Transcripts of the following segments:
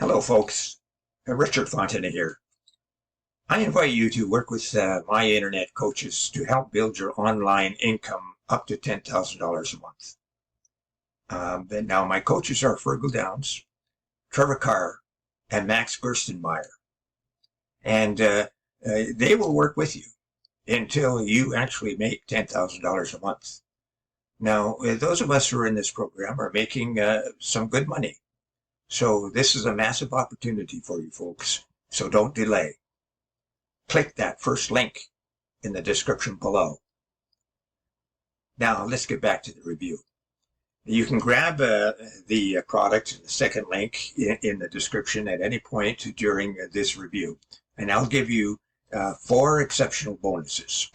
Hello, folks. Richard Fontana here. I invite you to work with my internet coaches to help build your online income up to $10,000 a month. Now, my coaches are Fergal Downs, Trevor Carr, and Max Gerstenmeyer. And they will work with you until you actually make $10,000 a month. Now, those of us who are in this program are making some good money. So this is a massive opportunity for you folks, so don't delay. Click that first link in the description below. Now let's get back to the review. You can grab the product, the second link in the description at any point during this review, and I'll give you 4 exceptional bonuses.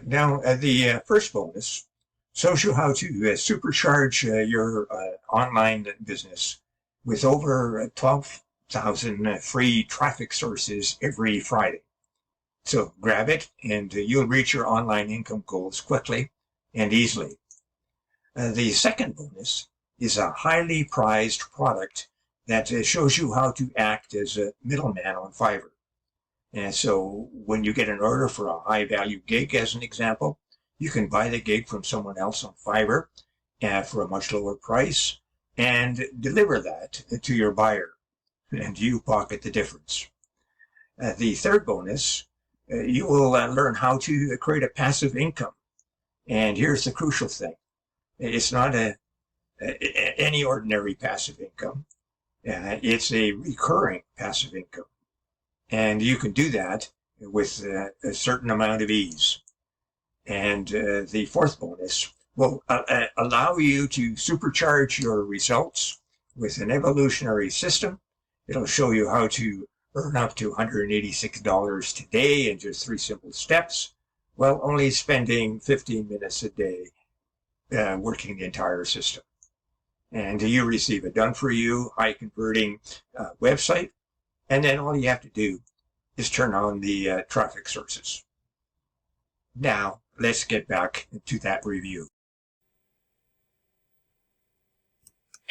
Now the first bonus shows you how to supercharge your online business with over 12,000 free traffic sources every Friday. So grab it and you'll reach your online income goals quickly and easily. The second bonus is a highly prized product that shows you how to act as a middleman on Fiverr. And so when you get an order for a high value gig, as an example, you can buy the gig from someone else on Fiverr for a much lower price and deliver that to your buyer, and you pocket the difference. The third bonus, you will learn how to create a passive income. And here's the crucial thing. It's not any ordinary passive income. It's a recurring passive income. And you can do that with a certain amount of ease. And the fourth bonus will allow you to supercharge your results with an evolutionary system. It'll show you how to earn up to $186 today in just 3 simple steps, while only spending 15 minutes a day working the entire system. And you receive a done-for-you, high-converting website, and then all you have to do is turn on the traffic sources. Now, let's get back to that review.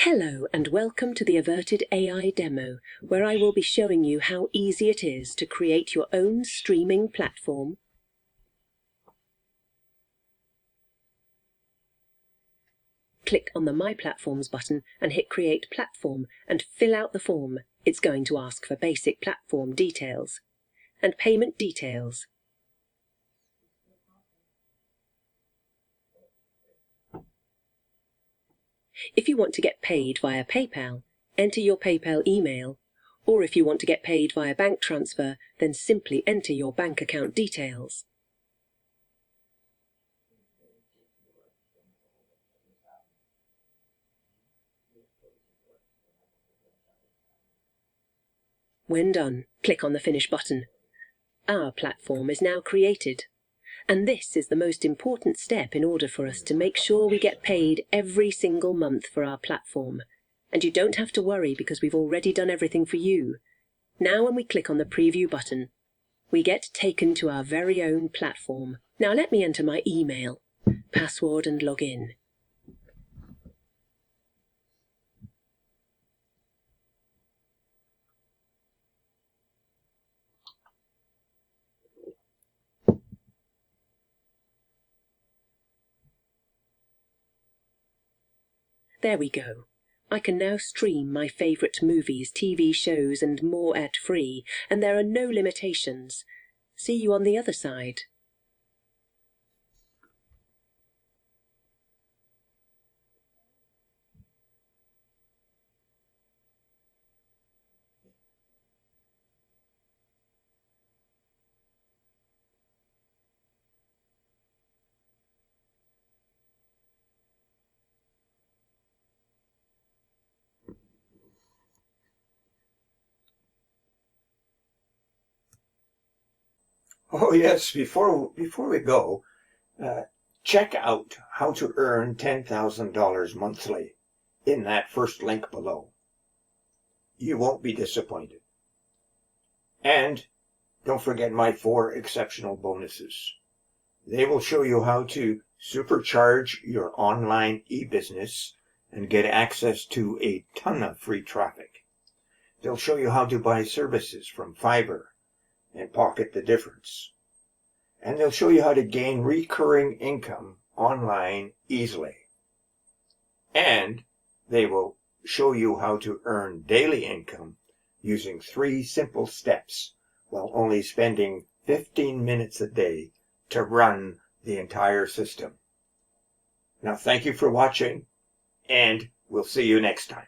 Hello and welcome to the Avertedai demo, where I will be showing you how easy it is to create your own streaming platform, click on the My Platforms button and hit Create Platform and fill out the form. It's going to ask for basic platform details and payment details. If you want to get paid via PayPal, enter your PayPal email, or if you want to get paid via bank transfer, then simply enter your bank account details. When done, click on the Finish button. Our platform is now created. And this is the most important step in order for us to make sure we get paid every single month for our platform. And you don't have to worry because we've already done everything for you. Now when we click on the Preview button, we get taken to our very own platform. Now let me enter my email, password and log in. There we go. I can now stream my favourite movies, TV shows and more ad-free, and there are no limitations. See you on the other side. Oh yes, before we go, check out how to earn $10,000 monthly in that first link below. You won't be disappointed. And don't forget my 4 exceptional bonuses. They will show you how to supercharge your online e-business and get access to a ton of free traffic. They'll show you how to buy services from Fiverr and pocket the difference. And they'll show you how to gain recurring income online easily. And they will show you how to earn daily income using 3 simple steps while only spending 15 minutes a day to run the entire system. Now, thank you for watching, and we'll see you next time.